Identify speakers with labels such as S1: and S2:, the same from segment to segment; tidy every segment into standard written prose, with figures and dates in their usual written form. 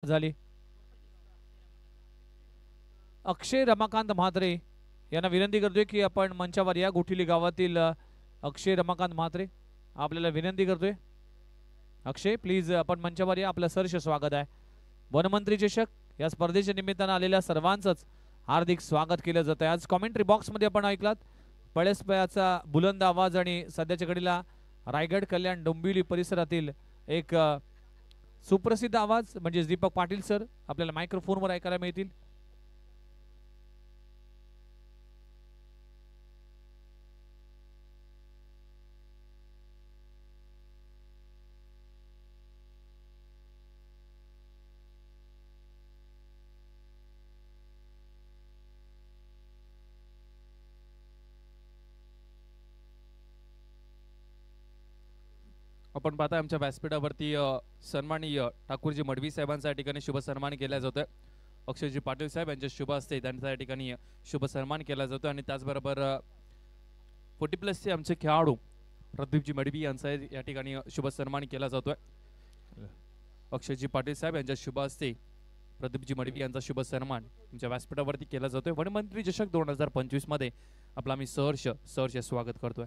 S1: झाली. अक्षय रमाकांत म्हात्रे यांना विनंती करतोय की आपण मंचावर या. गोठिली गावातील अक्षय रमाकांत म्हात्रे आपल्याला विनंती करतोय. अक्षय प्लीज आपण मंचावर या. आपलं सहर्ष स्वागत आहे. वनमंत्री चषक या स्पर्धेच्या निमित्तानं आलेल्या सर्वांचंच हार्दिक स्वागत केलं जातं. आज कॉमेंट्री बॉक्समध्ये आपण ऐकलात पळसप्याचा बुलंद आवाज आणि सध्याच्या घडीला रायगड कल्याण डोंबिवली परिसरातील एक सुप्रसिद्ध आवाज म्हणजे दीपक पाटील सर आपल्याला मायक्रोफोनवर ऐकायला मिळतील.
S2: आपण पाहता आमच्या व्यासपीठावरती सन्माननीय ठाकूरजी मडवी साहेबांचा या ठिकाणी शुभ सन्मान केला जातोय. अक्षयजी पाटील साहेब यांच्या शुभ हस्ते त्यांचा या ठिकाणी शुभ सन्मान केला जातो. आणि त्याचबरोबर 40+ आमचे खेळाडू प्रदीपजी मडवी यांचा या ठिकाणी शुभ सन्मान केला जातोय. अक्षयजी पाटील साहेब यांच्या शुभ हस्ते प्रदीपजी मडवी यांचा शुभ सन्मान आमच्या व्यासपीठावरती केला जातोय. वनमंत्री चषक 2025 मध्ये आपला आम्ही सहर्ष स्वागत करतोय.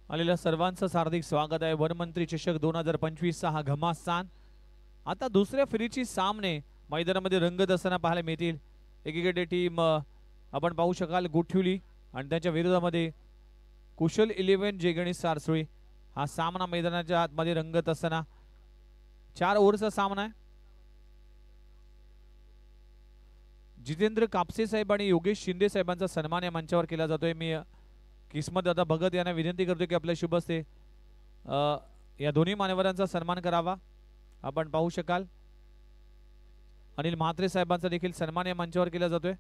S1: आलेल्या सर्वांचं हार्दिक स्वागत आहे. वनमंत्री चषक 2025 चा हा घमासान आता दुसऱ्या फेरीची सामने मैदानामध्ये रंगत असताना पाहायला मिळतील. एकीकडे टीम आपण पाहू शकाल गोठिवली आणि त्याच्या विरोधामध्ये कुशल 11 जय गणेश सारसुळी. हा सामना मैदानाच्या आतमध्ये रंगत असताना 4 ओव्हरचा सामना आहे. जितेंद्र कापसे साहेब आणि योगेश शिंदे साहेबांचा सन्मान या मंचावर केला जातोय. मी किस्मत दादा भगत यांना विनंती करतो की आपल्या शुभ हस्ते या दोन्ही मान्यवरांचा सन्मान करावा. आपण पाहू शकाल अनिल म्हात्रे साहेबांचा देखील सन्मान या मंचावर केला जातोय.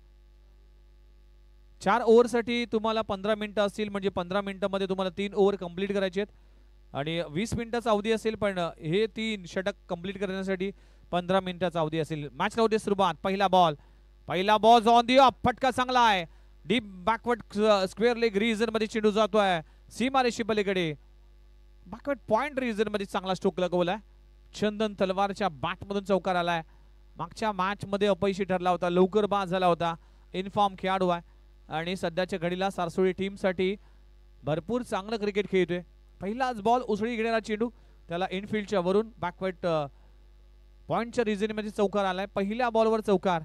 S1: 4 ओव्हरसाठी तुम्हाला 15 मिनिटं असतील म्हणजे 15 मिनिटांमध्ये तुम्हाला 3 ओव्हर कंप्लीट करायचे आहेत आणि 20 मिनिटाचा अवधी असेल पण हे 3 षटक कंप्लीट करण्यासाठी 15 मिनिटाचा अवधी असेल. मॅच लावते सुरुवात. पहिला बॉल ऑन दी अप. फटका चांगला आहे. Deep backward square leg region मध्ये चेंडू जातोय सीमारेषी पलीकडे. बॅकवर्ड पॉइंट रिजन मध्ये चांगला स्ट्रोक लगवलाय. चंदन तलवारच्या बॅट मधून चौकार आलाय. मागच्या मॅच मध्ये अपयशी ठरला होता. लवकर बाद झाला होता. इनफॉर्म खेळाडू आहे आणि सध्याच्या घडीला सारसोळी टीम साठी भरपूर चांगलं क्रिकेट खेळतोय. पहिलाच बॉल उसळी घेणारा चेंडू त्याला इनफिल्डच्या वरून बॅकवर्ड पॉइंटच्या रिजन मध्ये चौकार आलाय. पहिल्या बॉलवर चौकार.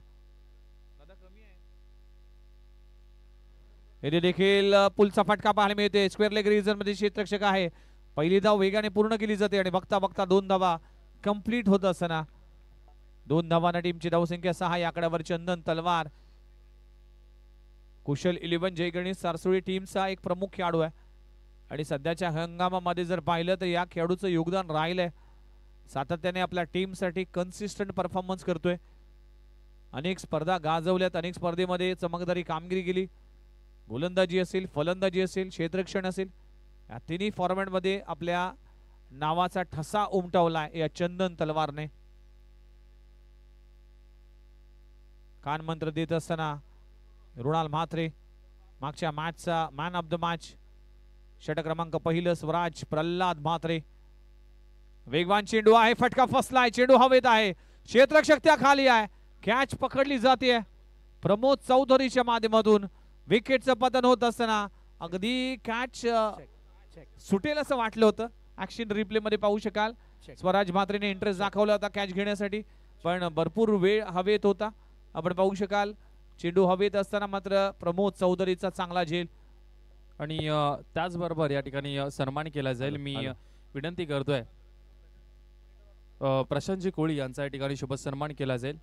S1: येथे देखील पुलचा फटका पाहायला मिळते. स्क्वेअर लेग रिजन मध्ये क्षेत्ररक्षक आहे. पहिली धाव वेगाने पूर्ण केली जाते आणि बघता बघता 2 धावा कंप्लीट होत असताना 2 धावांना टीमची धावसंख्या 6 या आकड्यावर चंदन तलवार कुशल 11 जय गणेश सारसुळी टीमचा एक प्रमुख खेळाडू आहे आणि सध्याच्या हंगामामध्ये जर पाहिलं तर या खेळाडूचं योगदान राहिलंय. सातत्याने आपल्या टीमसाठी कन्सिस्टंट परफॉर्मन्स करतोय. अनेक स्पर्धा गाजवल्यात. अनेक स्पर्धेमध्ये चमकदारी कामगिरी केली. गोलंदाजी असेल फलंदाजी असेल क्षेत्ररक्षण असेल या तिन्ही फॉर्मॅट मध्ये आपल्या नावाचा ठसा उमटवलाय या चंदन तलवारने. कान मंत्र देत असताना रुणाल म्हात्रे मागच्या मॅचचा मॅन ऑफ द मॅच षटक क्रमांक पहिलं स्वराज प्रल्हाद म्हात्रे. वेगवान चेंडू आहे. फटका फसलाय. चेंडू हवेत आहे. क्षेत्ररक्षक त्या खाली आहे. कॅच पकडली जाते प्रमोद चौधरीच्या माध्यमातून. विकेटचं पतन होत असताना अगदी कॅच सुटेल असं वाटलं होतं. ऍक्शन रिप्ले मध्ये पाहू शकाल स्वराज म्हात्रेने इंटरेस्ट दाखवला होता कॅच घेण्यासाठी पण भरपूर वेळ हवेत होता. आपण पाहू शकाल चेंडू हवेत असताना मात्र प्रमोद चौधरीचा चांगला झेल.
S2: आणि त्याचबरोबर या ठिकाणी सन्मान केला जाईल. मी विनंती करतोय प्रशांतजी कोळी यांचा या ठिकाणी शुभ सन्मान केला जाईल.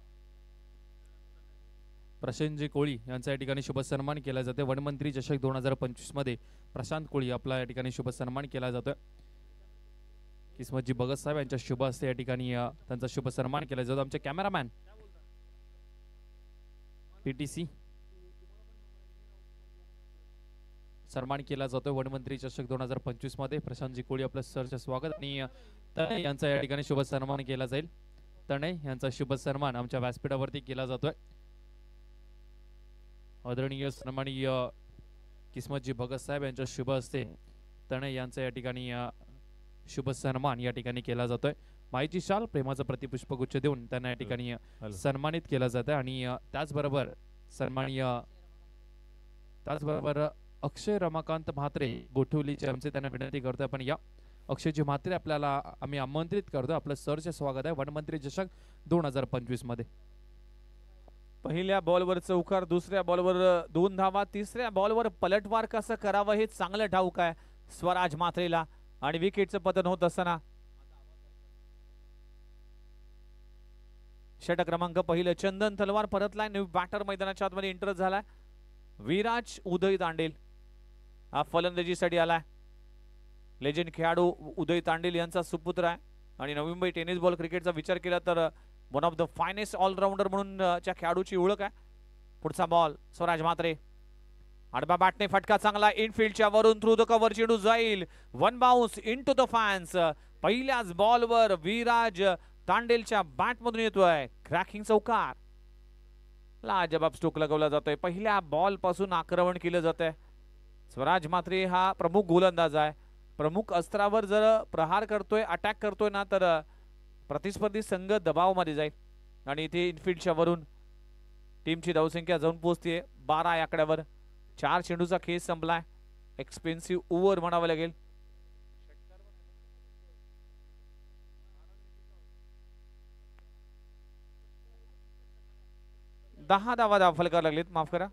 S2: प्रशांतजी कोळी यांचा या ठिकाणी शुभ सन्मान केला जाते. वनमंत्री चषक 2025 मध्ये प्रशांत कोळी आपला या ठिकाणी शुभ सन्मान केला जातोय. किस्मतजी भगत साहेब यांच्या शुभ हस्ते या ठिकाणी त्यांचा शुभ सन्मान केला जातो. आमचे कॅमेरामॅन पीटीसी सन्मान केला जातोय. वनमंत्री चषक 2025 मध्ये प्रशांतजी कोळी आपलं सहर्ष स्वागत. आणि तनय यांचा या ठिकाणी शुभ सन्मान केला जाईल. तनय यांचा शुभ सन्मान आमच्या व्यासपीठावरती केला जातोय. आदरणीय सन्माननीय किस्मतजी भगत साहेब यांच्या शुभ हस्ते तनय यांचा या ठिकाणी शुभ सन्मान या ठिकाणी केला जातोय. माईची शाल प्रेमाचं प्रतिपुष्पगुच्छ देऊन त्यांना या ठिकाणी
S1: हॅलो.
S2: सन्मानित केलं जातं आणि त्याचबरोबर सन्माननीय अक्षय रमाकांत म्हात्रे गोठवलीचे आमचे त्यांना विनंती करतो आपण या अक्षयजी म्हात्रे आपल्याला आम्ही आमंत्रित करतो. आपलं सरचे स्वागत आहे वनमंत्री चषक 2025 मध्ये.
S1: पहिल्या बॉलवर चौकार, दुसऱ्या बॉलवर 2 धावा, तिसऱ्या बॉलवर पलटवार कसं करावं हे चांगलं ठाऊक आहे स्वराज म्हात्रेला आणि विकेटचं पतन होत असताना षटक क्रमांक पहिलं चंदन तलवार परतलाय. न्यू बॅटर मैदानाच्या आतमध्ये एंटर झालाय. विराज उदय तांडेल हा फलंदाजीसाठी आलाय. लेजेंड खेळाडू उदय तांडेल यांचा सुपुत्र आहे आणि नवी मुंबई टेनिस बॉल क्रिकेटचा विचार केला तर one of the finest allrounder म्हणून च्या खेळाडूची ओळख आहे. पुढचा बॉल स्वराज म्हात्रे, आडबा बॅटने फटका चांगला इनफिल्डच्या वरून थ्रू द कव्हर चेंडू जाईल. One bounce into the fans. पहिल्याच बॉलवर विराज तांडेलच्या बॅट मधून येतोय क्रॅकिंग चौकार. लाजबाब स्ट्रोक लगवला जातोय. पहिल्या बॉल पासून आक्रमण केलं जातंय. स्वराज म्हात्रे हा प्रमुख गोलंदाज आहे. प्रमुख अस्त्रावर जर प्रहार करतोय, अटॅक करतोय ना तर प्रतिस्पर्धी संघ दबावामध्ये जाईल आणि इथे इनफिल्डच्या वरून टीमची धावसंख्या जाऊन पोहोचते 12 या आकड्यावर. 4 चेंडूचा खेळ संपलाय. एक्सपेन्सिव्ह ओव्हर म्हणावं लागेल. दहा धावा फलकार लागलेत, माफ करा.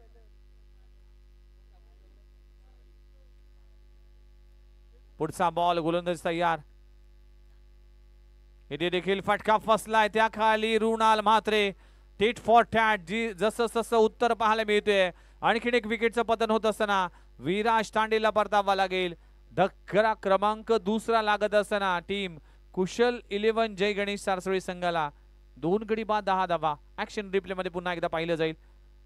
S1: पुढचा बॉल गोलंदाज तयार. इथे देखील फटका फसलाय. त्या खाली Runal Mhatre TET for tat जी जसं तसं उत्तर पाहायला मिळते. आणखीन एक विकेटचं पतन होत असताना विराज तांडेला परतावा लागेल. धक्का क्रमांक दुसरा लागत असताना टीम कुशल 11 जय गणेश सारसोळी संघाला 2 गडी बाद 10 धावा. ऍक्शन रिप्ले मध्ये पुन्हा एकदा पाहिलं जाईल.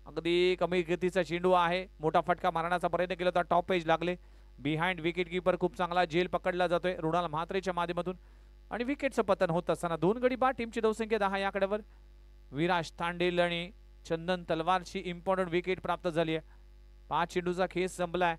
S1: अगदी कमी गतीचा चेंडू आहे. मोठा फटका मारण्याचा प्रयत्न केला तर टॉप पेज लागले. बिहाइंड विकेट कीपर खूप चांगला झेल पकडला जातोय रुणाल म्हात्रेच्या माध्यमातून आणि विकेटचं पतन होत असताना 2 गडी बाद. टीमची धावसंख्या 10 या आकड्यावर. विराज तांडेल आणि चंदन तलवारची इम्पॉर्टंट विकेट प्राप्त झाली आहे. 5 चेंडूचा खेळ संपलाय.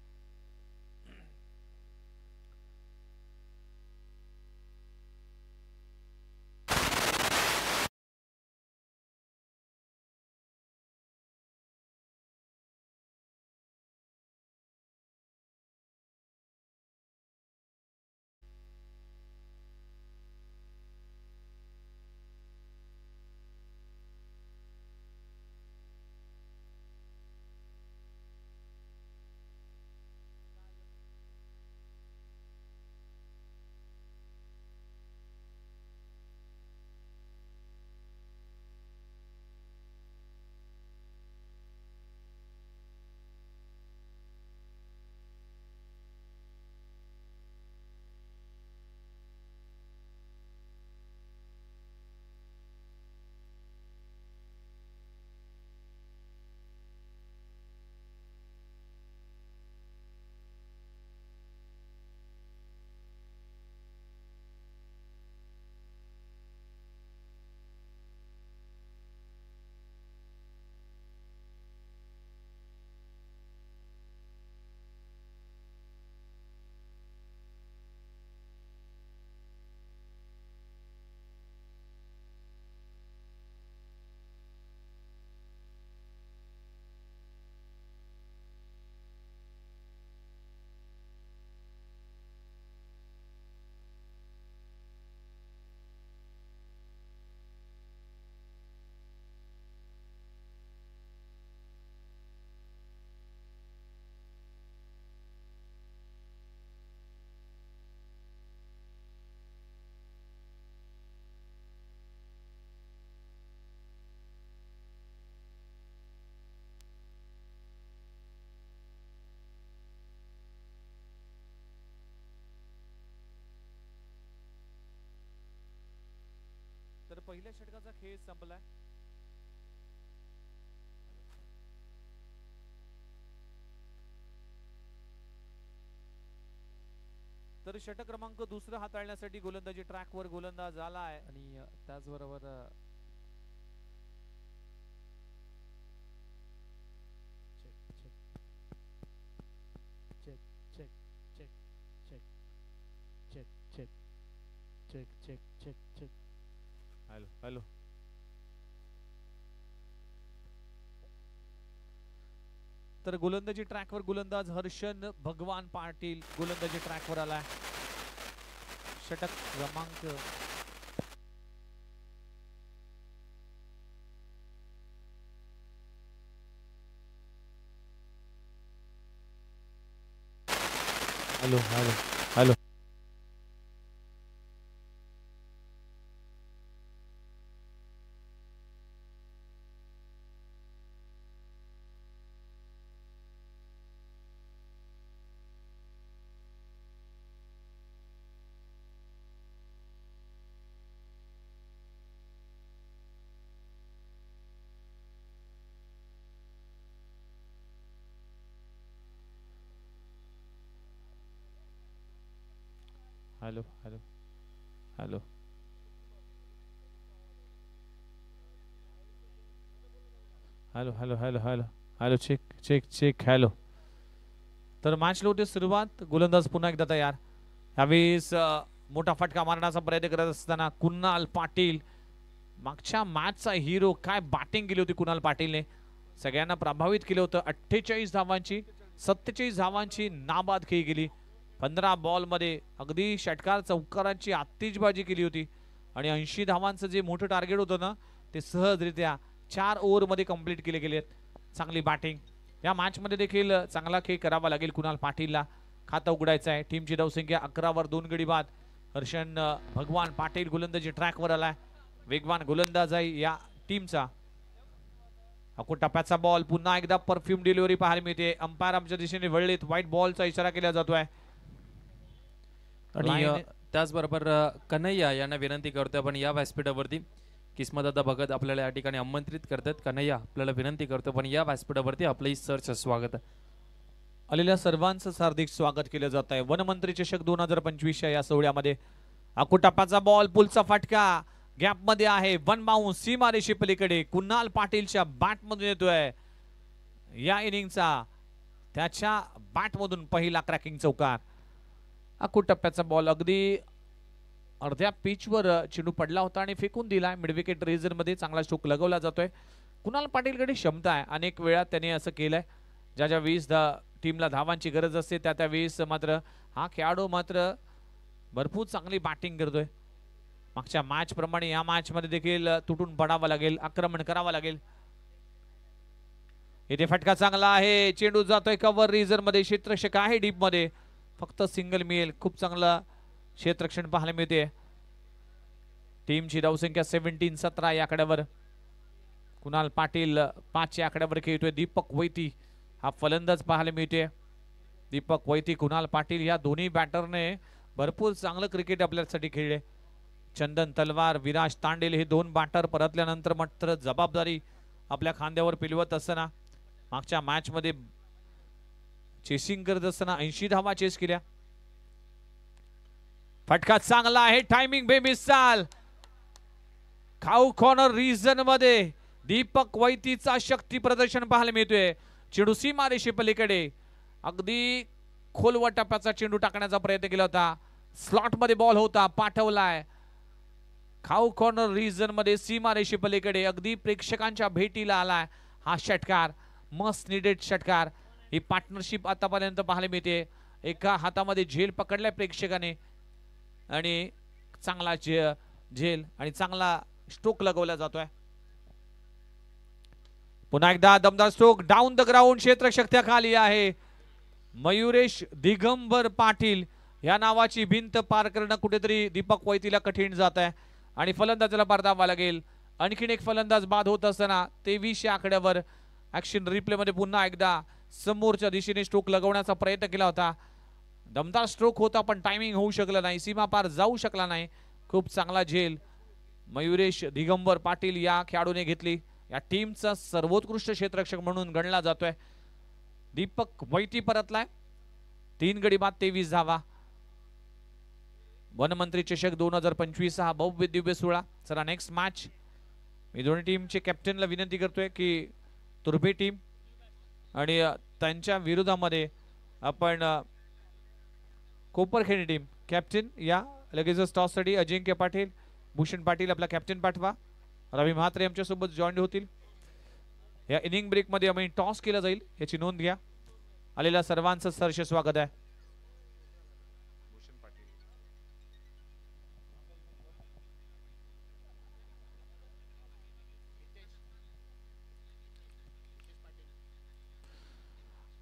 S1: तर पहिल्या षटकाचा खेळ संपलाय. तर षटक क्रमांक दुसरा हाताळण्यासाठी गोलंदाजी ट्रॅकवर गोलंदाज आला आहे
S2: आणि त्याचबरोबर check check check check.
S1: Hello hello. तर गोलंदाजी ट्रॅकवर गोलंदाज हर्षन भगवान पाटील गोलंदाजी ट्रॅकवर आलाय. षटक क्रमांक hello hello hello. Hello hello hello. Hello hello hello hello hello. Check check check. Hello. तर मॅच होते सुरुवात. गोलंदाज पुन्हा एकदा तयार. यावेळेस मोठा फटका मारण्याचा प्रयत्न करत असताना कुणाल पाटील मागच्या मॅचचा हिरो. काय बॅटिंग केली होती कुणाल पाटीलने. सगळ्यांना प्रभावित केलं होतं. 48 धावांची 47 धावांची नाबाद खेळी गेली. 15 बॉलमध्ये अगदी षटकार चौकारांची आतिषबाजी केली होती आणि 80 धावांचं जे मोठं टार्गेट होतं ना ते सहजरित्या 4 ओव्हरमध्ये कंप्लीट केले गेले. चांगली बॅटिंग. या मॅचमध्ये देखील चांगला खेळ करावा लागेल कुणाल पाटीलला. खातं उघडायचं आहे. टीमची धावसंख्या 11वर 2 गडी बाद. हर्षन भगवान पाटील गोलंदाजी ट्रॅकवर आलाय. वेगवान गोलंदाज आहे या टीमचा. अकोट टप्प्याचा बॉल. पुन्हा एकदा परफ्यूम डिलिव्हरी पाहायला मिळते. अंपायर आमच्या दिशेने वळलेत. व्हाईट बॉलचा इशारा केला जातोय.
S2: आणि त्याचबरोबर कन्हैया यांना विनंती करतोय आपण या व्यासपीठावरती. किस्मतदादा भगत आपल्याला या ठिकाणी आमंत्रित करतात. कन्हैया आपल्याला विनंती करतो पण या व्यासपीठावरती आपलं सरचं स्वागत आहे.
S1: आलेल्या सर्वांचं हार्दिक स्वागत केलं जात आहे वनमंत्री चषक 2025 या सोहळ्यामध्ये. अकोटापाचा बॉल. पुलचा फटका गॅप मध्ये आहे. वन बाउन्स सीमारेषे पलीकडे. कुणाल पाटीलच्या बॅट मधून येतोय या इनिंगचा. त्याच्या बॅट मधून पहिला क्रॅकिंग चौकार. अकोटप्प्याचा बॉल अगदी अर्ध्या पिचवर चेंडू पडला होता आणि फेकून दिलाय. मिड विकेट रिजन मध्ये चांगला स्ट्रोक लगवला जातोय. कुणाल पाटीलकडे क्षमता आहे. अनेक वेळा त्याने असं केलंय. ज्या ज्या 20 टीमला धावांची गरज असते त्या त्या 20 मात्र हा खेळाडू मात्र भरपूर चांगली बॅटिंग करतोय. मागच्या मॅच प्रमाणे या मॅच मध्ये देखील तुटून पडावं लागेल. आक्रमण करावं लागेल. इथे फटका चांगला आहे. चेंडू जातोय कव्हर रिजन मध्ये. क्षेत्ररक्षक आहे डीप मध्ये. फक्त सिंगल मिळेल. खूप चांगला क्षेत्ररक्षण पाहायला मिळते. टीमची धावसंख्या 17-17 या आकड्यावर. कुणाल पाटील 5 या आकड्यावर खेळतोय. दीपक वैती हा फलंदाज पाहायला मिळते. दीपक वैती कुणाल पाटील या दोन्ही बॅटरने भरपूर चांगलं क्रिकेट आपल्यासाठी खेळले. चंदन तलवार विराज तांडेल हे 2 बॅटर परतल्यानंतर मात्र जबाबदारी आपल्या खांद्यावर पिलवत असताना मागच्या मॅच मध्ये चेसिंग करत असताना 80 धावा चेस केल्या. फटका चांगला आहे. टायमिंग बेमिसाल. खाऊ कॉर्नर रिजन मध्ये दीपक वैतीचा शक्ती प्रदर्शन पाहायला मिळतोय. चेंडू सीमारेषे पलीकडे अगदी खोलवर टप्प्याचा चेंडू टाकण्याचा प्रयत्न केला होता. स्लॉट मध्ये बॉल होता. पाठवलाय खाऊ कॉर्नर रिजन मध्ये सीमारेषे पलीकडे. अगदी प्रेक्षकांच्या भेटीला आलाय हा षटकार. मस्ट निडेड षटकार. ही पार्टनरशिप आतापर्यंत पाहायला मिळते. एका हातामध्ये झेल पकडलाय प्रेक्षकाने आणि चांगला झेल आणि चांगला स्ट्रोक लगवला जातोय. पुन्हा एकदा दमदार स्ट्रोक. Down the ground. क्षेत्ररक्षक त्या खाली आहे. मयुरेश दिगंबर पाटील या नावाची भिंत पार करणं कुठेतरी दीपक वैतीला कठीण जात आहे आणि फलंदाजाला परतावा लागेल. आणखीन एक फलंदाज बाद होत असताना 23 या आकड्यावर ऍक्शन रिप्ले मध्ये पुन्हा एकदा समोरच्या दिशेने स्ट्रोक लगवण्याचा प्रयत्न केला होता. दमदार स्ट्रोक होता पण टायमिंग होऊ शकला नाही. सीमा पार जाऊ शकला नाही. खूप चांगला झेल मयुरेश दिगंबर पाटील या खेळाडूने घेतली. या टीमचा सर्वोत्कृष्ट क्षेत्ररक्षक म्हणून गणला जातोय. दीपक वैती परतलाय. 3 गडी बाद 23 धावा. वनमंत्री चषक 2025 हा भव्य दिव्य सोहळा. चला नेक्स्ट मॅच. मी दोन्ही टीमचे कॅप्टनला विनंती करतोय की तुर्भे टीम आणि त्यांच्या विरोधामध्ये आपण कोपरखेडी टीम कॅप्टन या लगेचच टॉससाठी अजिंक्य पाटील, भूषण पाटील आपला कॅप्टन पाठवा. रवी म्हात्रे आमच्या सोबत जॉईन होतील. या इनिंग ब्रेक मध्ये आम्ही टॉस केला जाईल याची नोंद घ्या. आलेल्या सर्वांचं सहर्ष स्वागत आहे.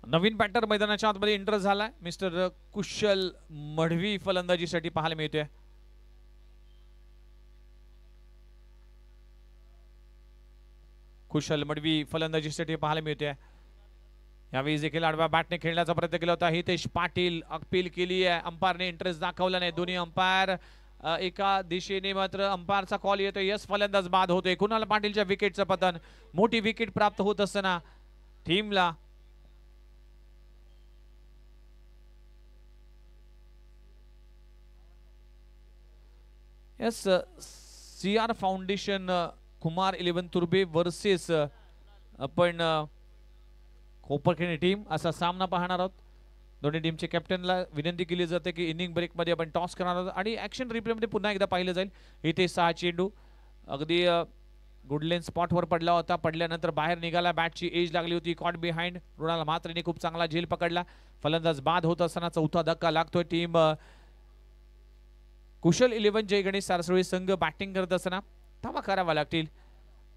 S1: नवीन बॅटर मैदानाच्या आतमध्ये एंटर झालाय. मिस्टर कुशल मढवी फलंदाजीसाठी पाहायला मिळतोय. कुशल मढवी फलंदाजीसाठी पाहायला मिळतोय. यावेळी देखील आडव्या बॅटने खेळण्याचा प्रयत्न केला होता. हितेश पाटील अपील केली आहे. अंपायरने इंटरेस्ट दाखवला नाही. दोन्ही अंपायर एका दिशेने मात्र अंपायरचा कॉल येतोय. यस फलंदाज बाद होतोय. कुणाल पाटीलच्या विकेटचं पतन. मोठी विकेट प्राप्त होत असताना टीमला यस CR फाउंडेशन कुमार 11 तुर्बे वर्सेस आपण कोपरखेडे टीम असा सामना पाहणार आहोत. दोन्ही टीमचे कॅप्टनला विनंती केली जाते की इनिंग ब्रेक मध्ये आपण टॉस करणार आहोत आणि ऍक्शन रिप्ले मध्ये पुन्हा एकदा पाहिलं जाईल. इथे 6 चेंडू अगदी गुडलेन स्पॉटवर पडला होता. पडल्यानंतर बाहेर निघाला. बॅटची एज लागली होती. Caught behind. मृणाल म्हात्रेने खूप चांगला झेल पकडला. फलंदाज बाद होत असताना चौथा धक्का लागतोय. टीम कुशल 11 जय गणेश सारसोळी संघ बॅटिंग करत असताना धावा करावा लागतील.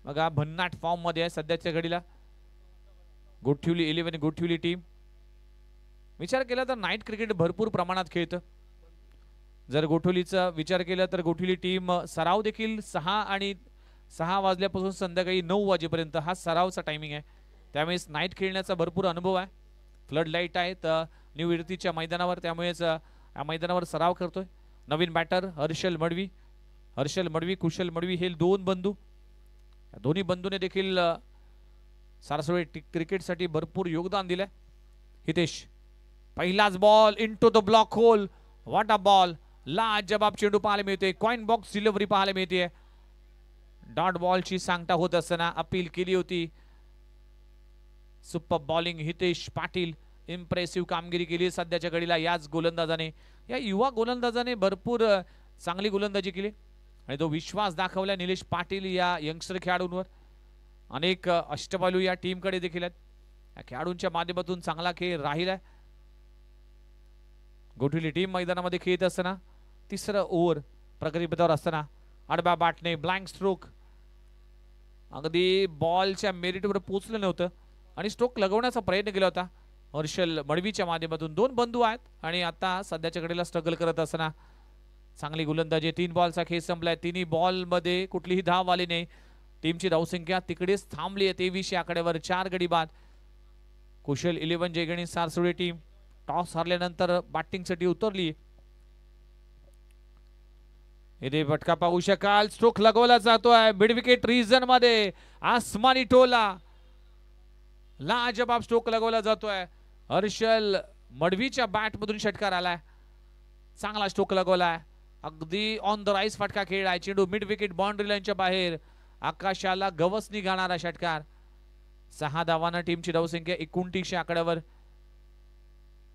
S1: बघा भन्नाट फॉर्म मध्ये आहे सध्याच्या घडीला गोठिवली 11 गोठिवली टीम. विचार केला तर नाईट क्रिकेट भरपूर प्रमाणात खेळतं. जर गोठिवलीचा विचार केला तर गोठिवली टीम सराव देखील 6 वाजल्यापासून संध्याकाळी 9 वाजेपर्यंत हा सरावचा टायमिंग आहे. त्यामुळे नाईट खेळण्याचा भरपूर अनुभव आहे. फ्लड लाईट आहेत न्यू इर्तीच्या मैदानावर. त्यामुळेच या मैदानावर सराव करतोय. नवीन बॅटर हर्षल मडवी कुशल मडवी हे दोन बंधू. दोन्ही बंधूने देखील सारसोळी क्रिकेटसाठी भरपूर योगदान दिलंय. हितेश पहिलाच ball into the block hole. What a ball. लाजवाब चेंडू पाहायला मिळते. कॉइन बॉक्स डिलिव्हरी पाहायला मिळते. डॉट बॉलची सांगता होत असताना अपील केली होती. Super bowling Hitesh Patil. Impressive कामगिरी केली सध्याच्या घडीला याच गोलंदाजाने. या युवा गोलंदाजाने भरपूर चांगली गोलंदाजी केली आणि तो विश्वास दाखवला निलेश पाटील या यंगस्टर खेळाडूंवर. अनेक अष्टपैलू या टीमकडे देखील आहेत. या खेळाडूंच्या माध्यमातून चांगला खेळ राहिलाय. गोठिवली टीम मैदानामध्ये खेळत असताना तिसरं ओव्हर प्रगतीपथावर असताना आडव्या बॅटने ब्लँक स्ट्रोक. अगदी बॉलच्या मेरिटवर पोहोचलं नव्हतं आणि स्ट्रोक लगवण्याचा प्रयत्न केला होता हर्षल मडवीच्या माध्यमातून. दोन बंधू आहेत आणि आता सध्याच्या घडीला स्ट्रगल करत असताना चांगली गोलंदाजी. 3 बॉलचा खेळ संपलाय. तिन्ही बॉल मध्ये कुठलीही धाव आली नाही. टीमची धावसंख्या तिकडेच थांबली आहे 23 आकड्यावर. 4 गडी बाद. कुशल 11 जय गणेश सारसोळी टीम टॉस हरल्यानंतर बॅटिंगसाठी उतरली. इथे फटका पाहू शकाल. स्ट्रोक लगवला जातोय मिड विकेट रीजन मध्ये. आसमानी टोला लाजवाब स्ट्रोक लगवला जातोय. हर्षल मडवीच्या बॅट मधून षटकार आलाय. चांगला स्ट्रोक लगवलाय. अगदी ऑन द राईस फटका खेळलाय. चेंडू मिड विकेट बाउंड्री लाईनच्या बाहेर आकाशाला गवसणी घालणारा षटकार. 6 धावांना टीमची धावसंख्या 29 आकड्यावर.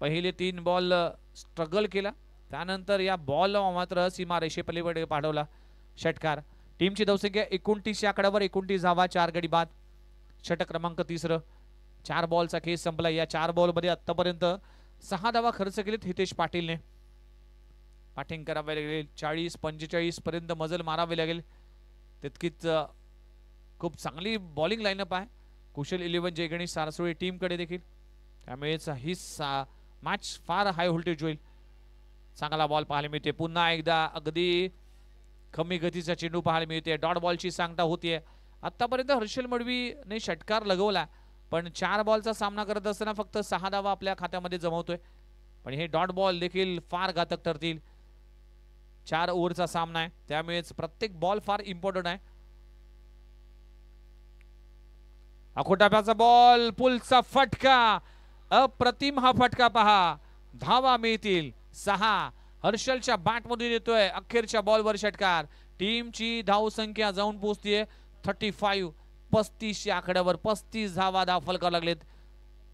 S1: पहिले 3 बॉल स्ट्रगल केला. त्यानंतर या बॉल मात्र सीमारेषे पलीकडे पाठवला षटकार. टीमची धावसंख्या 29 आकड्यावर. 29 धावा 4 गडी बाद. षटक क्रमांक 3. 4 बॉलचा खेळ संपला. या 4 बॉल मध्ये आतापर्यंत 6 धावा खर्च केलेत हितेश पाटीलने. बॅटिंग करावे लागेल. 40-45 पर्यंत मजल मारावे लागेल. तितकीच खूप चांगली बॉलिंग लाईनअप आहे कुशल 11 जय गणेश सारसोळी टीमकडे देखील. त्यामुळेच ही मॅच फार हाय व्होल्टेज होईल. चांगला बॉल पाहायला मिळते. पुन्हा एकदा अगदी कमी गतीचा चेंडू पाहायला मिळते. डॉट बॉलची सांगता होतीये. आतापर्यंत हर्षल मडवीने षटकार लगवला पण 4 बॉलचा सामना करत असताना फक्त 6 धावा आपल्या खात्यामध्ये जमवतोय. पण हे डॉट बॉल देखील फार घातक ठरतील. 4 ओव्हरचा सामना आहे त्यामुळेच प्रत्येक बॉल फार इम्पॉर्टंट आहे. अकोटाप्याचा बॉल. पुलचा फटका. अप्रतिम हा फटका पहा. धावा मिळतील 6. हर्षलच्या बॅट मधून येतोय. अखेरच्या बॉलवर षटकार. टीमची धाव संख्या जाऊन पोहोचतीये 35. 35 आकड्यावर 35 धावा दाखल करावे लागलेत.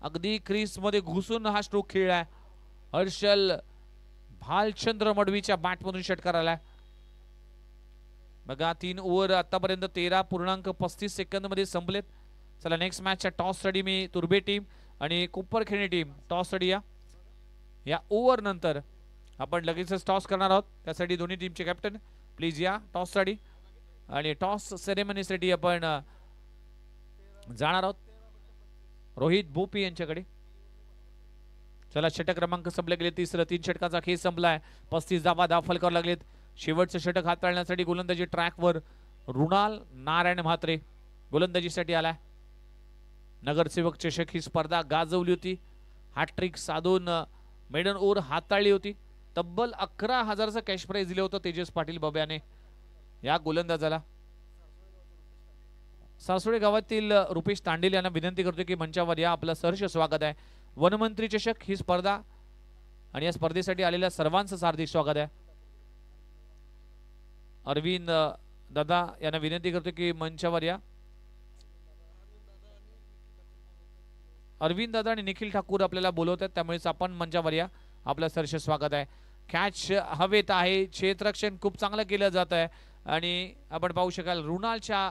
S1: अगदी क्रीज मध्ये घुसून हा स्ट्रोक खेळलाय. हर्षल भालचंद्र मडवीच्या बॅटमधून षटकार आलाय. बघा 3 ओव्हर आतापर्यंत 13.35 सेकंद मध्ये संपलेत. चला नेक्स्ट मॅचच्या टॉस साठी मी तुर्बे टीम आणि कुप्परखेडे टीम टॉस साठी या ओव्हर नंतर आपण लगेचच टॉस करणार आहोत. त्यासाठी दोन्ही टीमचे कॅप्टन प्लीज या टॉस साठी आणि टॉस सेरेमनीसाठी आपण जाणार आहोत रोहित बोपी यांच्याकडे. चला षटक क्रमांक संपले गेले. तिसरं 3 षटकाचा खेळ संपलाय. 35 धावा दाखल करावं लागलेत. शेवटचं षटक हाताळण्यासाठी गोलंदाजी ट्रॅकवर रुणाल नारायण म्हात्रे गोलंदाजीसाठी आलाय. नगरसेवक चषक ही स्पर्धा गाजवली होती. हॅट्रिक साधून मेडन ओव्हर हाताळली होती. तब्बल 11,000चं कॅश प्राइज दिलं होतं तेजस पाटील बब्याने या गोलंदाजाला. सासोडे गावातील रुपेश तांडेल यांना विनंती करतो की मंचावर या. आपलं सहर्ष स्वागत आहे. वनमंत्री चषक ही स्पर्धा आणि या स्पर्धेसाठी आलेल्या सर्वांचं हार्दिक स्वागत आहे. अरविंद दादा यांना विनंती करतो की मंचावर या. अरविंद दादा आणि निखिल ठाकूर आपल्याला बोलवतात त्यामुळेच आपण मंचावर या. आपलं सहर्ष स्वागत आहे. कॅच हवेत आहे. क्षेत्ररक्षण खूप चांगलं केलं जात आहे आणि आपण पाहू शकाल रुणालच्या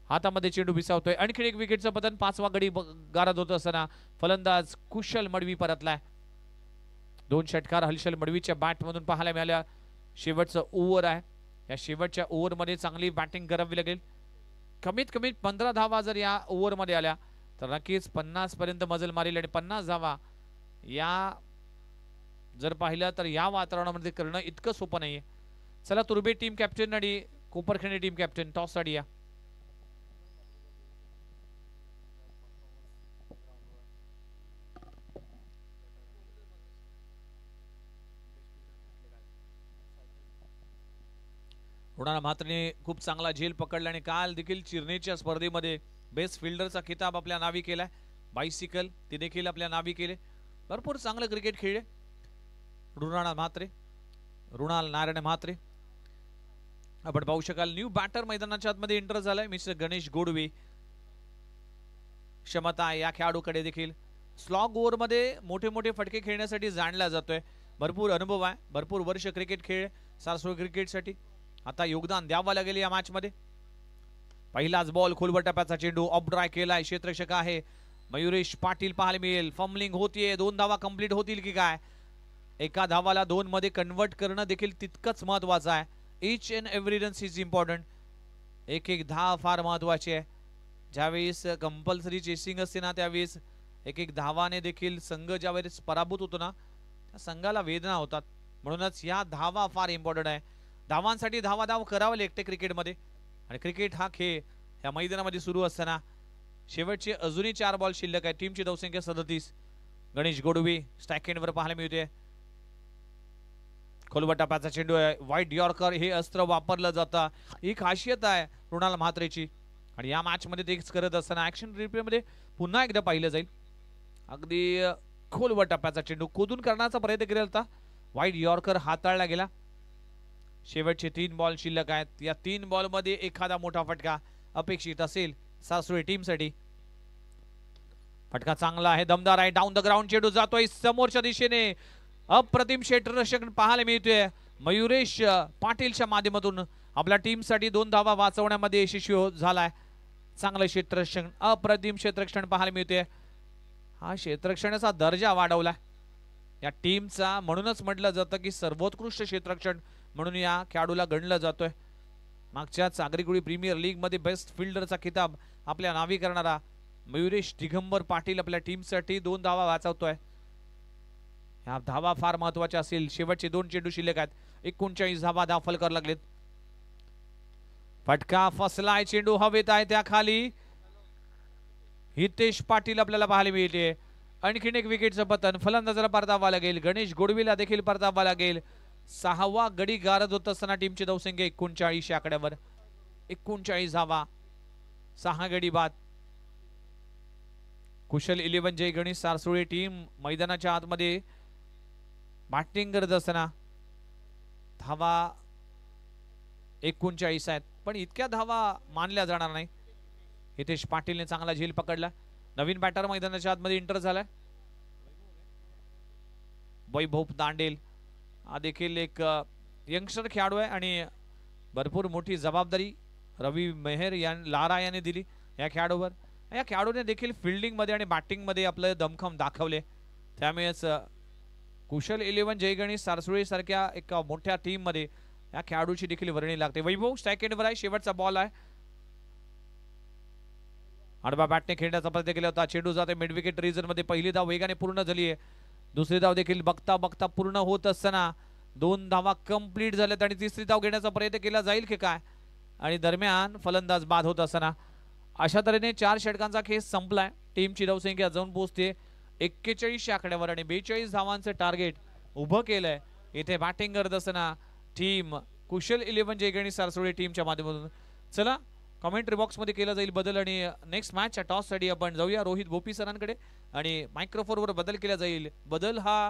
S1: हातामध्ये चेंडू विसावतोय. आणखी एक विकेटचं पतन. 5वा गडी गारद होत असताना फलंदाज कुशल मडवी परतलाय. 2 षटकार हलशल मडवीच्या बॅटमधून पाहायला मिळाल्या. शेवटचं ओव्हर आहे. या शेवटच्या ओव्हरमध्ये चांगली बॅटिंग करावी लागेल. कमीत कमी 15 धावा जर या ओव्हरमध्ये आल्या तर नक्कीच 50 पर्यंत मजल मारेल आणि 50 धावा या जर पाहिलं तर या वातावरणामध्ये करणं इतकं सोपं नाहीये. चला तुर्बे टीम कॅप्टन आणि कोपरखेडे टीम कॅप्टन टॉस साठी या. रुणाल म्हात्रेने खूप चांगला झेल पकडला आणि काल देखील चिरनेच्या स्पर्धेमध्ये बेस्ट फिल्डरचा खिताब आपल्या नावी केलाय. बायसिकल ते देखील आपल्या नावी केले. भरपूर चांगलं क्रिकेट खेळले रुणाल नारायण म्हात्रे. आपण पाहू शकाल न्यू बॅटर मैदानाच्या आतमध्ये एंटर झालाय. मिस्टर गणेश गोडवे. क्षमता या खेळाडूकडे देखील स्लॉग ओव्हर मध्ये मोठे मोठे फटके खेळण्यासाठी जाणला जातोय. भरपूर अनुभव आहे. भरपूर वर्ष क्रिकेट खेळ सारस्वत क्रिकेटसाठी. आता योगदान द्यावं लागेल या मॅच मध्ये. पहिलाच बॉल खोलवर टप्प्याचा चेंडू ऑफ ड्राय केलाय. क्षेत्ररक्षक आहे मयुरेश पाटील पाहायला मिळेल. फंबलिंग होतीये. 2 धावा कंप्लीट होतील की काय. एका धावाला 2 मध्ये कन्वर्ट करणं देखील तितकंच महत्वाचं आहे. Each and every run is important. एक धाव फार महत्वाची आहे. ज्यावेळेस कंपल्सरी चेसिंग असते ना त्यावेळेस एक धावाने देखील संघ ज्यावेळेस पराभूत होतो ना त्या संघाला वेदना होतात. म्हणूनच या धावा फार इम्पॉर्टंट आहे. धावांसाठी धावाधाव करावं लागते क्रिकेटमध्ये आणि क्रिकेट हा खेळ या मैदानामध्ये सुरू असताना शेवटचे अजूनही 4 बॉल शिल्लक आहे. टीमची धावसंख्या 37. गणेश गोडवे स्ट्राईक एंडवर पाहायला मिळते. खोलवर टप्प्याचा चेंडू आहे. वाईट यॉर्कर हे अस्त्र वापरलं जातं. ही खासियत आहे रुणाल म्हात्रेची आणि या मॅच मध्ये तेच करत असताना ऍक्शन रिप्ले मध्ये पुन्हा एकदा पाहिलं जाईल. अगदी खोलवर टप्प्याचा चेंडू खोदून करण्याचा प्रयत्न केला होता. वाईट यॉर्कर हाताळला गेला. शेवटचे 3 बॉल शिल्लक आहेत. या 3 बॉल मध्ये एखादा मोठा फटका अपेक्षित असेल सासुळे टीमसाठी. फटका चांगला आहे. दमदार आहे. डाऊन द ग्राउंड चेंडू जातोय समोरच्या दिशेने. अप्रतिम क्षेत्ररक्षण पाहायला मिळतोय. मयुरेश पाटीलच्या माध्यमातून आपल्या टीमसाठी 2 धावा वाचवण्यामध्ये यशस्वी झालाय. चांगलं क्षेत्ररक्षण अप्रतिम क्षेत्ररक्षण पाहायला मिळतोय. हा क्षेत्ररक्षणाचा दर्जा वाढवला या टीमचा. म्हणूनच म्हटलं जातं की सर्वोत्कृष्ट क्षेत्ररक्षण म्हणून या खेळाडूला गणलं जातोय. मागच्याच आगरीगुडी प्रीमियर लीग मध्ये बेस्ट फिल्डरचा खिताब आपल्या नावी करणारा मयुरेश दिगंबर पाटील आपल्या टीमसाठी 2 धावा वाचवतोय. ह्या धावा फार महत्वाच्या असेल. शेवटचे 2 चेंडू शिल्लक आहेत. 39 धावा दाखल करायला लागलेत. फटका फसलाय. चेंडू हवेत आहे. त्या खाली हितेश पाटील आपल्याला पाहायला मिळते. आणखीन एक विकेटचं पतन. फलंदाजाला परतावा लागेल. गणेश गोडवीला देखील परतावा लागेल. 6वा गडी गारद होत असताना टीमची धावसंख्या 39 या आकड्यावर. 39 धावा 6 गडी बाद. कुशल 11 जय गणेश सारसुळे टीम मैदानाच्या आतमध्ये बॅटिंग करत असताना धावा 39 आहेत. पण इतक्या धावा मानल्या जाणार नाही. हितेश पाटीलने चांगला झेल पकडला. नवीन बॅटर मैदानाच्या आतमध्ये एंटर झालाय. वैभव दांडेल हा देखील एक यंगस्टर खेळाडू आहे आणि भरपूर मोठी जबाबदारी रवी मेहर लारा याने दिली या खेळाडूवर. या खेळाडूने देखील फिल्डिंगमध्ये आणि बॅटिंगमध्ये आपलं दमखम दाखवले. त्यामुळेच कुशल 11 जय गणेश सारसुळे सारख्या एका मोठ्या टीममध्ये या खेळाडूची देखील वर्णी लागते. वैभव स्ट्राईक एंडवर आहे, शेवटचा बॉल आहे. आडवा बॅटने खेळण्याचा प्रयत्न केला होता, चेंडू जाते मिड विकेट रिजन मध्ये. पहिली धाव वेगाने पूर्ण झाली आहे, दुसरी धाव देखील बघता बघता पूर्ण होत असताना 2 धावा कंप्लीट झाल्यात आणि तिसरी धाव घेण्याचा प्रयत्न केला जाईल की काय. आणि दरम्यान फलंदाज बाद होत असताना अशा तऱ्हेने 4 षटकांचा खेळ संपलाय. टीमची धावसंख्या जाऊन पोहोचते 41 आकड्यावर आणि 42 धावांचं टार्गेट उभं केलंय. इथे बॅटिंग करत असताना टीम कुशल 11 जय गणेश सारसुळे टीमच्या माध्यमातून. चला कमेंट्री बॉक्स मध्ये केला जाईल बदल आणि नेक्स्ट मॅचच्या टॉस साठी आपण जाऊया रोहित भोपी सरांकडे आणि मायक्रोफोनवर बदल केला जाईल. बदल हा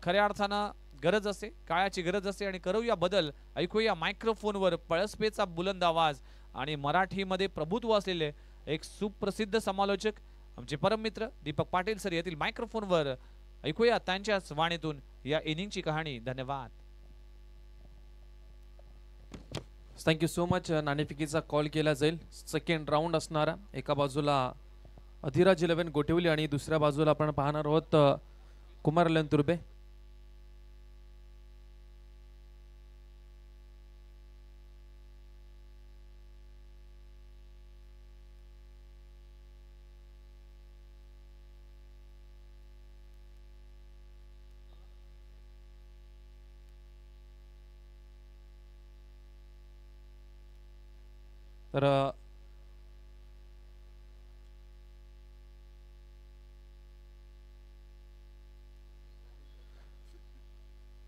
S1: खऱ्या अर्थानं गरज असते, काळाची गरज असते आणि करूया बदल. ऐकूया मायक्रोफोनवर पळसपेचा बुलंद आवाज आणि मराठीमध्ये प्रभुत्व असलेले एक सुप्रसिद्ध समालोचक आमचे परम मित्र दीपक पाटील सर येथील मायक्रोफोनवर. ऐकूया त्यांच्याच वाणीतून या इनिंगची कहाणी. धन्यवाद.
S2: Thank you so much. नाणेफेकीचा कॉल केला जाईल. सेकंड राऊंड असणारा, एका बाजूला अधिराज 11 गोठिवली आणि दुसऱ्या बाजूला आपण पाहणार आहोत कुमार तुर्बे. तर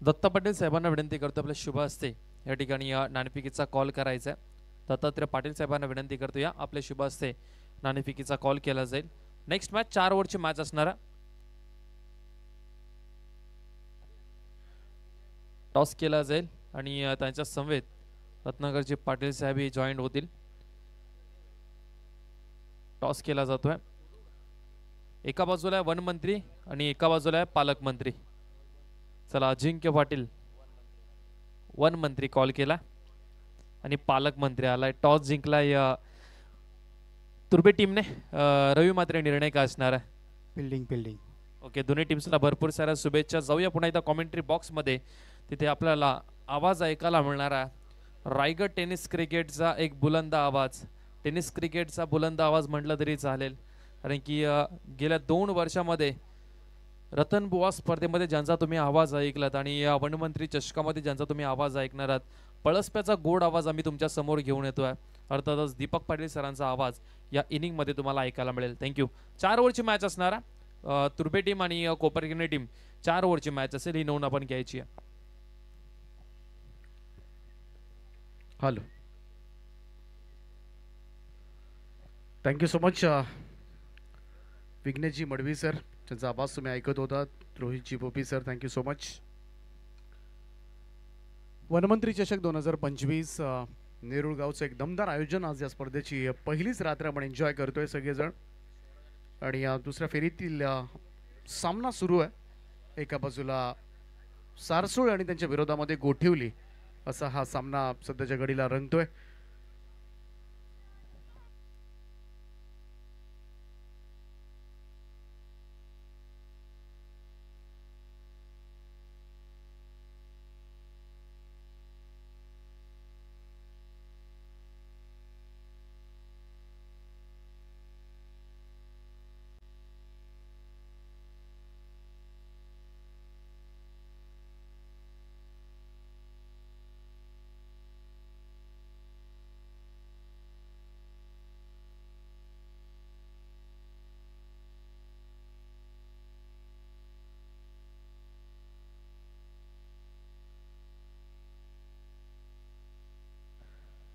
S2: दत्ता पाटील साहेबांना विनंती करतो आपल्या शुभ हस्ते या ठिकाणी या नाणेफेकीचा कॉल करायचा आहे. दत्तात्रय पाटील साहेबांना विनंती करतो या आपल्या शुभ हस्ते नाणेफेकीचा कॉल केला जाईल. नेक्स्ट मॅच 4 ओव्हरची मॅच असणार. टॉस केला जाईल आणि त्यांच्या समवेत रत्नाकरजी पाटील साहेब ही जॉईंट होतील. टॉस केला जातोय. एका बाजूला आहे वनमंत्री आणि एका बाजूला आहे पालकमंत्री. चला अजिंक्य पाटील वनमंत्री कॉल केला आणि पालकमंत्री आलाय. टॉस जिंकलाय तुर्बे टीमने. रवी मात्र निर्णय काय असणार आहे?
S3: फिल्डिंग.
S2: ओके, दोन्ही टीम्सला भरपूर साऱ्या शुभेच्छा. जाऊया पुन्हा एकदा कॉमेंट्री बॉक्स मध्ये. तिथे आपल्याला आवाज ऐकायला मिळणारा रायगड टेनिस क्रिकेटचा एक बुलंद आवाज. टेनिस क्रिकेटचा बुलंद आवाज म्हटलं तरी चालेल, कारण की गेल्या 2 वर्षामध्ये रतनबुवा स्पर्धेमध्ये ज्यांचा तुम्ही आवाज ऐकलात आणि या वनमंत्री चषकामध्ये ज्यांचा तुम्ही आवाज ऐकणार आहात, पळसप्याचा गोड आवाज आम्ही तुमच्या समोर घेऊन येतोय. अर्थातच दीपक पाटील सरांचा आवाज या इनिंग मध्ये तुम्हाला ऐकायला मिळेल. थँक्यू. 4 ओव्हरची मॅच असणारा. तुर्बे टीम आणि कोपरगिरणे टीम 4 ओव्हरची मॅच असेल, ही नोंद आपण घ्यायची आहे.
S3: हॅलो, थँक्यू सो मच विघ्नेशजी मडवी सर, त्यांचा आवाज तुम्ही ऐकत होता. रोहितजी Bhopi sir, thank you so much. वनमंत्री चषक 2025 नेरूळ गावचं एक दमदार आयोजन. आज या स्पर्धेची पहिलीच रात्र आपण एन्जॉय करतोय सगळेजण आणि दुसऱ्या फेरीतील सामना सुरू आहे. एका बाजूला सारसूळ आणि त्यांच्या विरोधामध्ये गोठिवली असा हा सामना सध्याच्या घडीला रंगतोय.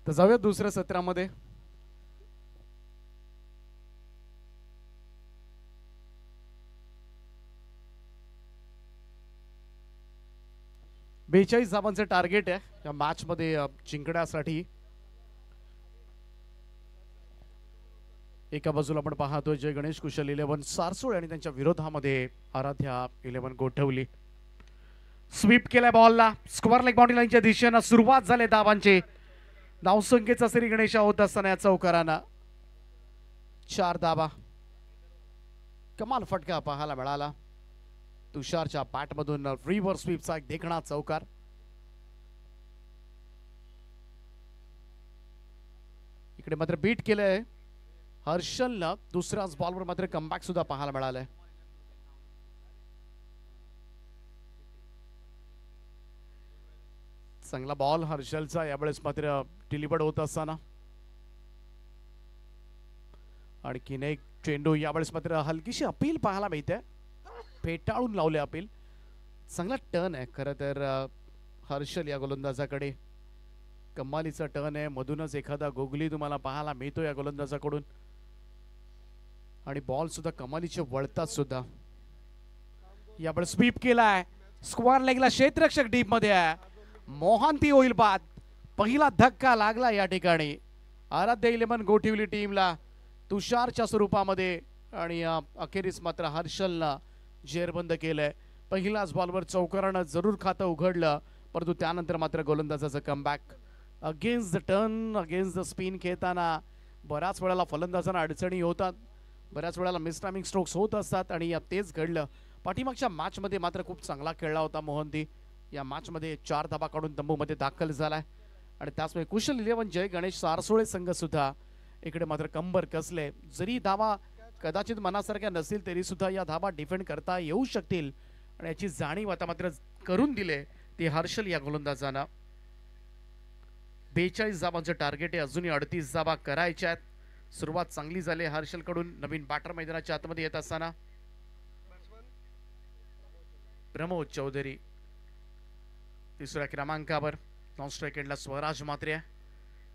S3: तर जाऊया दुसऱ्या सत्रामध्ये. बेचाळीस धावांचे टार्गेट आहे या मॅच मध्ये जिंकण्यासाठी. एका बाजूला आपण पाहतोय जय गणेश कुशल 11 सारसूळ आणि त्यांच्या विरोधामध्ये आराध्या 11 गोठवली. स्वीप केलाय बॉलला. स्क्वेअर लेग बाउंड्री लाईनच्या दिशेनं सुरुवात झाली धावांची. धावसंख्येचा श्री गणेशा होत असताना या चौकारानं 4 धावा. कमाल फटका पाहायला मिळाला. तुषारच्या बॅटमधून रिव्हर्स स्वीपचा एक देखणा चौकार. इकडे मात्र बीट केलंय हर्षलनं. दुसऱ्याच बॉलवर मात्र कमबॅक सुद्धा पाहायला मिळालंय. चांगला बॉल हर्षलचा यावेळेस मात्र डिलिव्हर्ड होत असताना. आणखीन एक चेंडू यावेळेस मात्र हलकीशी अपील पाहायला मिळते. फेटाळून लावले अपील. चांगला टर्न आहे खरं तर हर्षल या गोलंदाजाकडे. कमालीचा टर्न आहे. मधूनच एखादा गोगली तुम्हाला पाहायला मिळतो या गोलंदाजाकडून. आणि बॉल सुद्धा कमालीचे वळतात सुद्धा. यावेळेस स्वीप केलाय. स्क्वेअर लेगला क्षेत्ररक्षक डीप मध्ये आहे. मोहांती होईल बाद. पहिला धक्का लागला या ठिकाणी आराध्य 11 गोठिवली टीमला तुषारच्या स्वरूपामध्ये. आणि अखेरीस मात्र हर्षलनं जेरबंद केलंय. पहिल्याच बॉलवर चौकारानं जरूर खातं उघडलं, परंतु त्यानंतर मात्र गोलंदाजाचं comeback. Against the turn, against the spin खेळताना बऱ्याच वेळेला फलंदाजांना अडचणी होतात, बऱ्याच वेळेला मिसटायमिंग स्ट्रोक्स होत असतात आणि तेच घडलं. पाठीमागच्या मॅचमध्ये मात्र खूप चांगला खेळला होता मोहंती. या मॅचमध्ये 4 धावा काढून तंबूमध्ये दाखल झालाय. आणि त्याचमुळे कुशल 11 जय गणेश सारसोळे संघ सुद्धा इकडे मात्र कंबर कसले. जरी धावा कदाचित मनासारख्या नसतील तरी सुद्धा या धावा डिफेंड करता येऊ शकतील आणि याची जाणीव आता मात्र करून दिले ते हर्षल या गोलंदाजांना. 42 धावांचं टार्गेट आहे. अजूनही 38 धावा करायच्या आहेत. सुरुवात चांगली झाली हर्षल कडून. नवीन बॅटर मैदानाच्या आतमध्ये येत असताना प्रमोद चौधरी तिसऱ्या क्रमांकावर. नॉन स्ट्राईक एंडला स्वराज मात्रे आहे.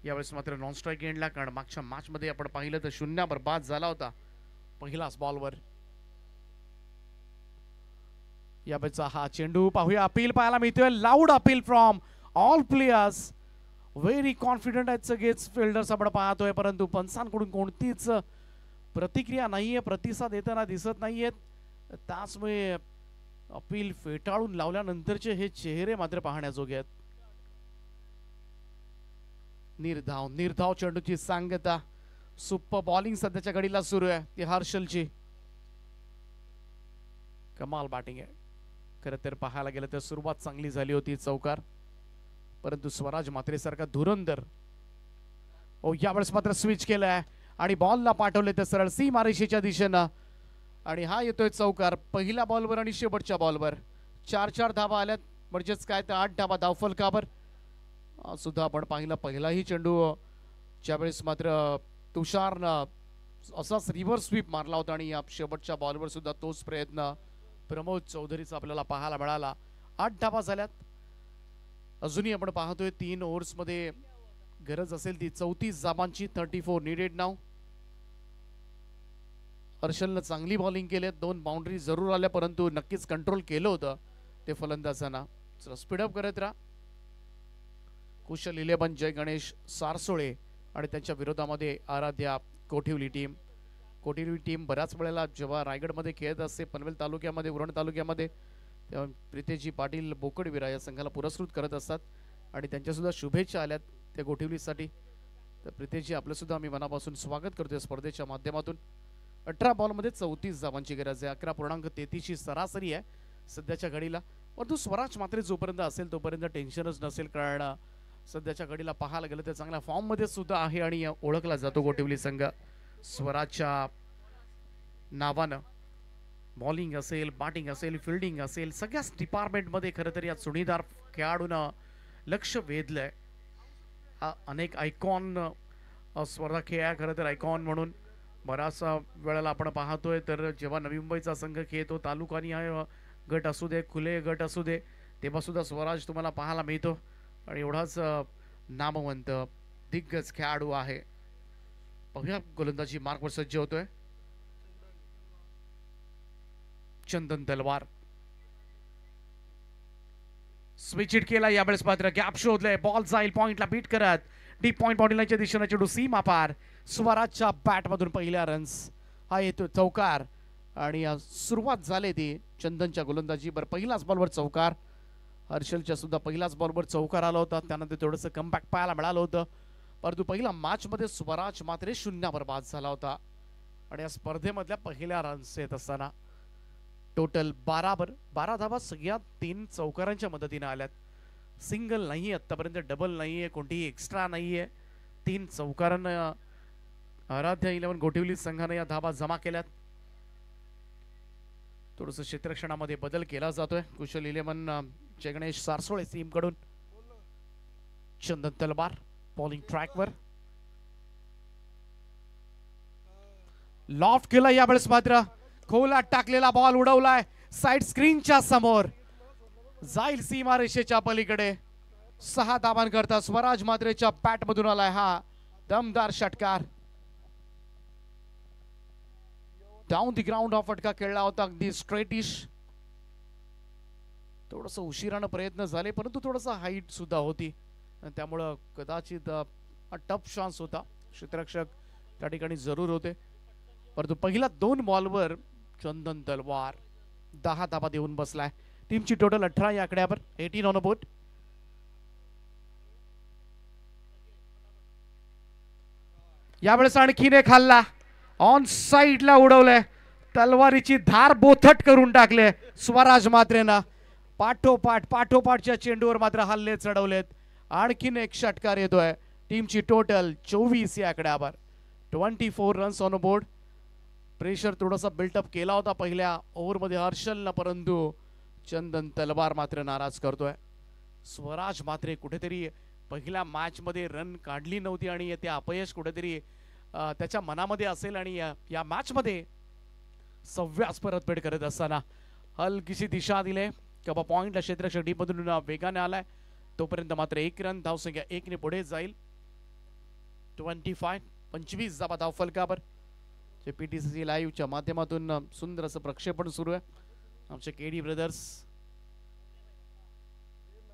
S3: यावेळेस मात्र नॉन स्ट्राईक एंडला, कारण मागच्या मॅच मध्ये आपण पाहिलं तर 0 बाद झाला होता पहिलाच बॉलवर. यावेळेचा हा चेंडू पाहूया. अपील पाहायला मिळतोय. Loud appeal from all players. Very confident आहेत सगळेच फिल्डर्स आपण पाहतोय, परंतु पंचांकडून कोणतीच प्रतिक्रिया नाहीये, प्रतिसाद देताना दिसत नाहीयेत. त्याचमुळे अपील फेटाळून लावल्यानंतरचे हे चेहरे मात्र पाहण्याजोगे आहेत. निर्धाव चेंडूची सांगता. सुपर बॉलिंग सध्याच्या घडीला सुरू आहे ती हर्षलची. कमाल बॅटिंग आहे. खरं तर पाहायला गेलं तर सुरुवात चांगली झाली होती चौकार, परंतु स्वराज मात्रे सारखा धुरंधर यावेळेस मात्र स्विच केलाय आणि बॉलला पाठवले तर सरळ सीमारेषेच्या दिशेनं. आणि हा येतोय चौकार पहिल्या बॉलवर आणि शेवटच्या बॉलवर. 4 धावा आल्यात, म्हणजेच काय तर 8 धावा धावफलकावर सुद्धा आपण पाहिलं. पहिलाही चेंडू ज्यावेळेस मात्र तुषारनं असाच रिव्हर्स स्वीप मारला होता आणि या शेवटच्या बॉलवर सुद्धा तोच प्रयत्न प्रमोद चौधरीचा आपल्याला पाहायला मिळाला. 8 धावा झाल्यात. अजूनही आपण पाहतोय 3 ओव्हर्स मध्ये गरज असेल ती 34 धावांची. 34 नीडेड नाव. हर्षलनं चांगली बॉलिंग केली. 2 बाउंड्री जरूर आल्या, परंतु नक्कीच कंट्रोल केलं होतं ते फलंदाजांना. स्पीडअप करत राहा. कुशल 11 जय गणेश सारसोळे आणि त्यांच्या विरोधामध्ये आराध्या कोठिवली टीम. कोठिवली टीम बऱ्याच वेळेला जेव्हा रायगडमध्ये खेळत असते, पनवेल तालुक्यामध्ये, उरण तालुक्यामध्ये, तेव्हा प्रितेशजी पाटील बोकडविरा या संघाला पुरस्कृत करत असतात आणि त्यांच्या सुद्धा शुभेच्छा आल्यात त्या कोठिवलीसाठी. तर प्रितेशजी आपलं सुद्धा आम्ही मनापासून स्वागत करतोय स्पर्धेच्या माध्यमातून. 18 बॉलमध्ये 34 धावांची गरज आहे. 11.33 ची सरासरी आहे सध्याच्या घडीला. परंतु स्वराज मात्र जोपर्यंत असेल तोपर्यंत टेन्शनच नसेल, कारण सध्याच्या घडीला पाहायला गेलं तर चांगल्या फॉर्म मध्ये सुद्धा आहे आणि ओळखला जातो कोठिवली संघ स्वराजच्या नावानं. बॉलिंग असेल, बॅटिंग असेल, फिल्डिंग असेल, सगळ्याच डिपार्टमेंटमध्ये खरं तर या चुणीदार खेळाडूंना लक्ष वेधलंय. अनेक आयकॉन स्पर्धा खेळ खरं तर आयकॉन म्हणून बराच वेळेला आपण पाहतोय. तर जेव्हा नवी मुंबईचा संघ खेळतो, तालुकानी गट असू दे, खुले गट असू दे, तेव्हा सुद्धा स्वराज तुम्हाला पाहायला मिळतो आणि एवढाच नामवंत दिग्गज खेळाडू आहे. पाहूया गोलंदाजी मार्कवर सज्ज होतोय चंदन तलवार. स्विच हिट केला. यावेळेस मात्र गॅप शोधलाय. बॉल जाईल पॉइंटला बीट करत. डीप पॉइंट बाउंड्रीच्या दिशेने चेंडू सीमा पार. स्वराजच्या बॅट मधून पहिल्या रन्स. हा येतो चौकार आणि सुरुवात झाली ती चंदनच्या गोलंदाजीवर. पहिलाच बॉलवर चौकार. हर्षलच्या सुद्धा पहिल्याच बॉलवर चौकार आला होता, त्यानंतर थोडंसं कमबॅक पाहायला मिळालं होतं. परंतु पहिल्या मॅच मध्ये स्वराज मात्र 0 बाद झाला होता आणि या स्पर्धेमधल्या पहिल्या रन्स येत असताना टोटल 12 धावा सगळ्या 3 चौकारांच्या मदतीने आल्यात. सिंगल नाही आतापर्यंत, डबल नाहीये, कोणतीही एक्स्ट्रा नाहीये. 3 चौकारांना आराध्या 11 गोटिवली संघाने या धावा जमा केल्यात. थोडस क्षेत्ररक्षणामध्ये बदल केला जातोय कुशल 11 गणेश सारसोळे टीम कडून. चंदन तलवार बॉलिंग ट्रॅकवर लॉफ्ट केला, यावेळेस मात्र खोलात टाकलेला बॉल उडवलाय साइड स्क्रीनच्या समोर, जाईल सीमा रेषेच्या पलीकडे. 6 धावांकरता स्वराज मात्रेच्या बॅट मधून आलाय हा दमदार षटकार. डाऊन दी ग्राउंड हा फटका खेळला होता, अगदी स्ट्रेटिश. थोडस उशिरानं प्रयत्न झाले, परंतु थोडासा हाईट सुद्धा होती, त्यामुळं कदाचित टफ चान्स होता. क्षेत्ररक्षक त्या ठिकाणी जरूर होते, परंतु पहिल्या 2 बॉलवर चंदन तलवार 10 धावा देऊन बसलाय. टीमची टोटल 18 या आकड्यावर, 18 ऑन अ बोर्ड. यावेळेस आणखीन एक हल्ला ऑन साइडला उडवलंय, तलवारीची धार बोथट करून टाकले स्वराज मात्रेनं. पाठोपाठच्या चेंडूवर मात्र हल्ले चढवलेत. आणखीन एक षटकार येतोय. टीमची टोटल 24 या आकड्यावर, 24 रन्स ऑन बोर्ड. प्रेशर थोडासा बिल्टअप केला होता पहिल्या ओव्हरमध्ये हर्षलनं, परंतु चंदन तलवार मात्र नाराज करतोय. स्वराज मात्र कुठेतरी पहिल्या मॅच मध्ये रन काढली नव्हती आणि ते अपयश कुठेतरी त्याच्या मनामध्ये असेल आणि या मॅच मध्ये 6व्याच परतफेड करत असताना हलकीशी दिशा दिले कबा पॉइंटला क्षेत्ररक्षक टीम मधून वेगाने आलाय. तोपर्यंत मात्र 1 रन, धावसंख्या 1 ने पुढे जाईल. 25 धावा धाव फलकावर. पीटीसी लाईव्हच्या माध्यमातून सुंदर असं प्रक्षेपण सुरू आहे आमचे केडी ब्रदर्स.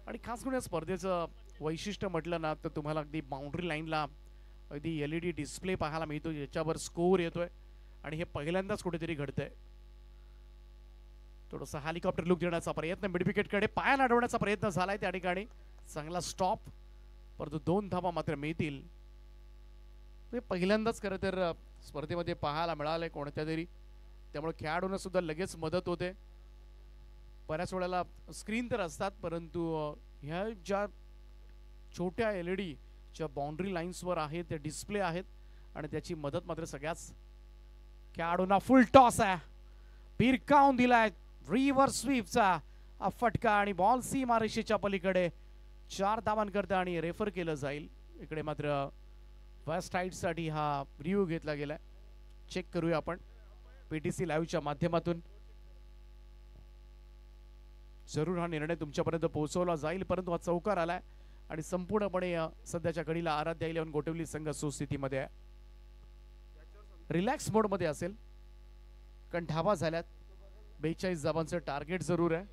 S3: आणि खास करून या स्पर्धेचं वैशिष्ट्य म्हटलं ना तर तुम्हाला अगदी बाउंड्री लाईनला अगदी LED डिस्प्ले पाहायला मिळतो, याच्यावर स्कोर येतोय आणि हे पहिल्यांदाच कुठेतरी घडतंय. थोडासा हेलिकॉप्टर लुक देण्याचा प्रयत्न, मिड विकेट कडे पाया अडवण्याचा प्रयत्न झालाय त्या ठिकाणी. चांगला स्टॉप, परंतु 2 धावा मात्र मिळतील. ते पहिल्यांदाच खरं तर स्पर्धेमध्ये पाहायला मिळालंय कोणत्या तरी, त्यामुळे खेळाडूंना सुद्धा लगेच मदत होते. बऱ्याच वेळेला स्क्रीन तर असतात, परंतु ह्या ज्या छोट्या LED ज्या बाउंड्री लाईन्सवर आहेत त्या डिस्प्ले आहेत आणि त्याची मदत मात्र सगळ्याच खेळाडूंना. फुल टॉस आहे, पिरकावून दिलाय रिव्हर्स स्वीपचा फटका आणि बॉल सीमा रेषेच्या पलीकडे. 4 धावांकरता आणि रेफर केलं जाईल. इकडे मात्र वेस्ट साइड साठी हा रिव्ह्यू घेतला गेलाय. चेक करूया आपण पीटीसी लाईव्हच्या माध्यमातून. जरूर हा निर्णय तुमच्यापर्यंत पोहोचवला जाईल, परंतु हा चौकार आलाय आणि संपूर्णपणे सध्याच्या घडीला आराध्या 11 गोटिवली संघ सुस्थितीमध्ये आहे. रिलॅक्स मोड मध्ये असेल कारण धावा झाल्यात. 42 धावांचं टार्गेट जरूर आहे,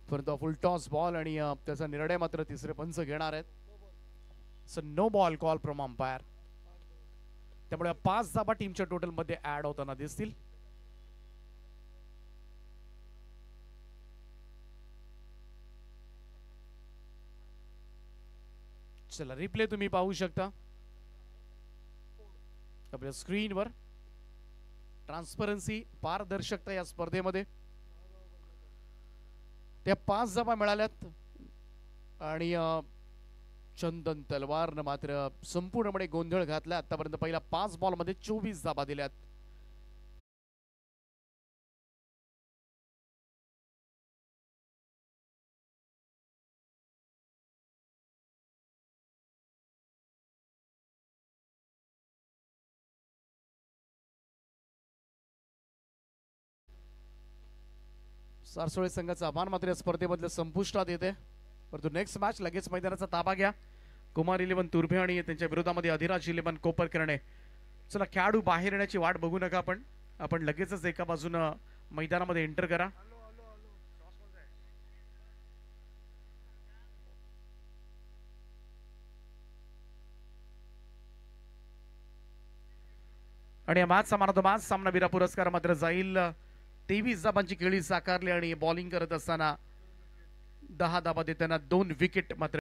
S3: परंतु फुल टॉस बॉल आणि त्याचा निर्णय मात्र तिसरे पंच घेणार आहेत. So no ball call from umpire. त्यामुळे 5 धावा टीमच्या टोटल मध्ये ऍड होताना दिसतील. चला रिप्ले तुम्ही पाहू शकता आपल्या स्क्रीनवर. ट्रान्सपरन्सी, पारदर्शकता या स्पर्धेमध्ये. त्या 5 धावा मिळाल्यात आणि चंदन तलवारनं मात्र संपूर्णपणे गोंधळ घातला. आतापर्यंत पहिल्या 5 बॉलमध्ये 24 धावा दिल्यात. सारसोळे संघाचा आव्हान मात्र या स्पर्धेमधल्या संपुष्टात येते, परंतु नेक्स्ट मॅच लगेच मैदानाचा ताबा घ्या. कुमार 11 तुर्भे आणि त्यांच्या विरोधामध्ये अधिराज 11 कोपरकर्णे. चला खेळाडू बाहेर येण्याची वाट बघू नका, आपण लगेचच एका बाजूने मैदानामध्ये एंटर करा. आणि या मॅच सामना विरा पुरस्कार मात्र जाईल 23 धाबांची खेळी साकारली आणि बॉलिंग करत असताना 10 धाबा देताना 2 विकेट मात्र